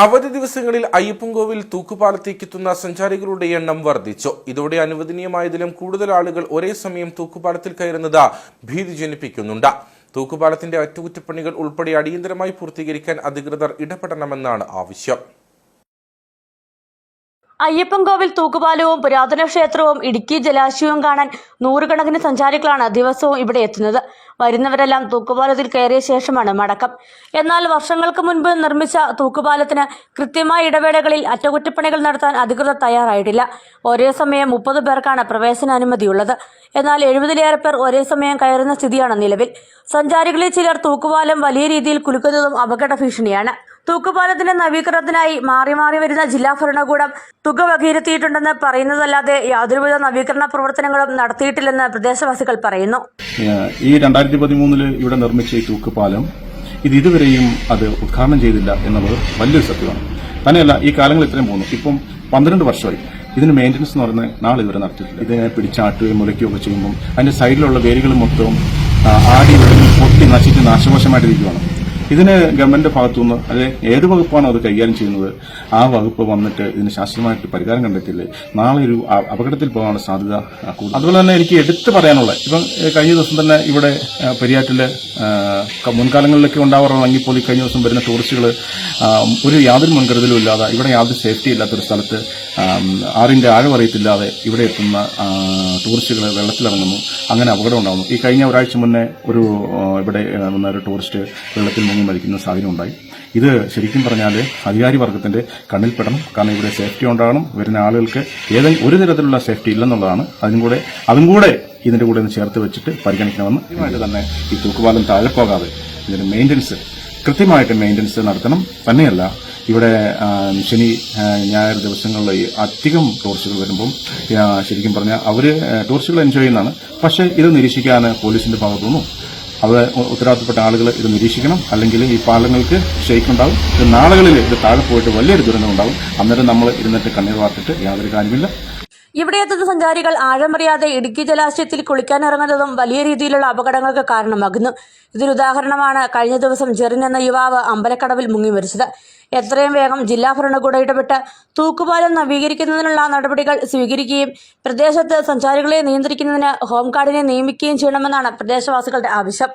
അവധി ദിവസങ്ങളിൽ അയ്യപ്പൻകോവിൽ തൂക്കുപാലത്തേക്കെത്തുന്ന സഞ്ചാരികളുടെ എണ്ണം വർദ്ധിച്ചു. ഇതോടെ അനുവദനീയമായതിലും കൂടുതൽ ആളുകൾ ഒരേ സമയം തൂക്കുപാലത്തിൽ കയറുന്നത് ഭീതി ജനിപ്പിക്കുന്നുണ്ട്. തൂക്കുപാലത്തിന്റെ അറ്റകുറ്റപ്പണികൾ ഉൾപ്പെടെ അടിയന്തരമായി പൂർത്തീകരിക്കാൻ അധികൃതർ ഇടപെടണമെന്നാണ് ആവശ്യം. അയ്യപ്പൻകോവിൽ തൂക്കുപാലവും പുരാതന ക്ഷേത്രവും ഇടുക്കി ജലാശയവും കാണാൻ നൂറുകണക്കിന് സഞ്ചാരികളാണ് ദിവസവും ഇവിടെ എത്തുന്നത്. വരുന്നവരെല്ലാം തൂക്കുപാലത്തിൽ കയറിയ ശേഷമാണ് മടക്കം. എന്നാൽ വർഷങ്ങൾക്ക് മുൻപ് നിർമ്മിച്ച തൂക്കുപാലത്തിന് കൃത്യമായ ഇടവേളകളിൽ അറ്റകുറ്റപ്പണികൾ നടത്താൻ അധികൃതർ തയ്യാറായിട്ടില്ല. ഒരേ സമയം 30 പേർക്കാണ് പ്രവേശനാനുമതിയുള്ളത്. എന്നാൽ 70-ലേറെ പേർ ഒരേ സമയം കയറുന്ന സ്ഥിതിയാണ് നിലവിൽ. സഞ്ചാരികളിൽ ചിലർ തൂക്കുപാലം വലിയ രീതിയിൽ കുലുക്കുന്നതും അപകട ഭീഷണിയാണ്. തൂക്കുപാലത്തിന്റെ നവീകരണത്തിനായി മാറി മാറി വരുന്ന ജില്ലാ ഭരണകൂടം തുക വകയിരുത്തിയിട്ടുണ്ടെന്ന് പറയുന്നതല്ലാതെ യാതൊരുവിധ നവീകരണ പ്രവർത്തനങ്ങളും നടത്തിയിട്ടില്ലെന്ന് പ്രദേശവാസികൾ പറയുന്നു. ഈ 2013 ഇവിടെ നിർമ്മിച്ച ഈ തൂക്കുപാലം ഇതുവരെയും അത് ഉദ്ഘാടനം ചെയ്തില്ല എന്നുള്ളത് വലിയൊരു സത്യമാണ്. തന്നെയല്ല, ഈ കാലങ്ങൾ ഇത്രയും പോകുന്നു. ഇപ്പം 12 വർഷമായി ഇതിന് മെയിൻ്റനൻസ് എന്ന് പറയുന്നത് നാളെ ഇവരെ നടത്തിയിട്ടില്ല. ഇതിനെ പിടിച്ചാട്ടുകയും മുലയ്ക്കുകയൊക്കെ ചെയ്യുമ്പോൾ അതിന്റെ സൈഡിലുള്ള വേരുകൾ മൊത്തം ആടി പൊട്ടി നശിച്ച് നാശവശമായിട്ടിരിക്കുകയാണ്. ഇതിന് ഗവൺമെന്റിന്റെ ഭാഗത്തുനിന്ന് അല്ലെങ്കിൽ ഏത് വകുപ്പാണോ അത് കൈകാര്യം ചെയ്യുന്നത് ആ വകുപ്പ് വന്നിട്ട് ഇതിന് ശാസ്ത്രീയമായിട്ട് പരിഹാരം കണ്ടെത്തില്ലേ നാളെ ഒരു അപകടത്തിൽ പോകാനുള്ള സാധ്യത കൂടുതൽ. അതുപോലെ തന്നെ എനിക്ക് എടുത്തു പറയാനുള്ളത്, ഇപ്പം കഴിഞ്ഞ ദിവസം തന്നെ ഇവിടെ പെരിയാറ്റിലെ മുൻകാലങ്ങളിലൊക്കെ ഉണ്ടാവാറുള്ളെങ്കിൽ പോലും കഴിഞ്ഞ ദിവസം വരുന്ന ടൂറിസ്റ്റുകൾ യാതൊരു മുൻകരുതലും ഇല്ലാതെ, ഇവിടെ യാതൊരു സേഫ്റ്റി ഇല്ലാത്തൊരു സ്ഥലത്ത് ആറിന്റെ ആഴം അറിയത്തില്ലാതെ ഇവിടെ എത്തുന്ന ടൂറിസ്റ്റുകൾ വെള്ളത്തിലിറങ്ങുന്നു. അങ്ങനെ അപകടം ഉണ്ടാകുന്നു. ഈ കഴിഞ്ഞ ഒരാഴ്ച മുന്നേ ഇവിടെ വന്ന ഒരു ടൂറിസ്റ്റ് വെള്ളത്തിൽ മുങ്ങി മരിക്കുന്ന സാഹചര്യം ഉണ്ടായി. ഇത് ശരിക്കും പറഞ്ഞാൽ അധികാരി വർഗത്തിന്റെ കണ്ണിൽപ്പെടണം. കാരണം ഇവിടെ സേഫ്റ്റി ഉണ്ടാകണം. വരുന്ന ആളുകൾക്ക് ഒരു തരത്തിലുള്ള സേഫ്റ്റി ഇല്ലെന്നുള്ളതാണ്. അതും കൂടെ ഇതിന്റെ കൂടെ ചേർത്ത് വെച്ചിട്ട് പരിഗണിക്കണമെന്ന് കൃത്യമായിട്ട് തന്നെ ഈ തൂക്കുപാലം താഴെ പോകാതെ ഇതിന്റെ കൃത്യമായിട്ട് മെയിൻ്റനൻസ് നടത്തണം. തന്നെയല്ല, ഇവിടെ ശനി ഞായർ ദിവസങ്ങളിൽ അധികം ടൂറിസ്റ്റുകൾ വരുമ്പം ശരിക്കും പറഞ്ഞാൽ ടൂറിസ്റ്റുകൾ എൻജോയ് ചെയ്യുന്നതാണ്. പക്ഷേ ഇത് നിരീക്ഷിക്കാൻ പോലീസിന്റെ ഭാഗത്തുനിന്നും അവിടെ ഉത്തരവാദിത്തപ്പെട്ട ആളുകൾ ഇത് നിരീക്ഷിക്കണം. അല്ലെങ്കിൽ ഈ പാലങ്ങൾക്ക് ഷെയ്ക്കുണ്ടാവും. നാളുകളിൽ ഇത് താഴെ പോയിട്ട് വലിയൊരു ദുരന്തം ഉണ്ടാവും. അന്നേരം നമ്മൾ ഇരുന്നിട്ട് കണ്ണീർ വാർത്തിട്ട് യാതൊരു കാര്യമില്ല. ഇവിടെ എത്തുന്ന സഞ്ചാരികൾ ആഴമറിയാതെ ഇടുക്കി ജലാശയത്തിൽ കുളിക്കാനിറങ്ങുന്നതും വലിയ രീതിയിലുള്ള അപകടങ്ങൾക്ക് കാരണമാകുന്നു. ഇതിനുദാഹരണമാണ് കഴിഞ്ഞ ദിവസം ജെറിൻ എന്ന യുവാവ് അമ്പലക്കടവിൽ മുങ്ങി മരിച്ചത്. എത്രയും വേഗം ജില്ലാ ഭരണകൂടം ഇടപെട്ട് തൂക്കുപാലം നവീകരിക്കുന്നതിനുള്ള നടപടികൾ സ്വീകരിക്കുകയും പ്രദേശത്ത് സഞ്ചാരികളെ നിയന്ത്രിക്കുന്നതിന് ഹോംഗാർഡിനെ നിയമിക്കുകയും ചെയ്യണമെന്നാണ് പ്രദേശവാസികളുടെ ആവശ്യം.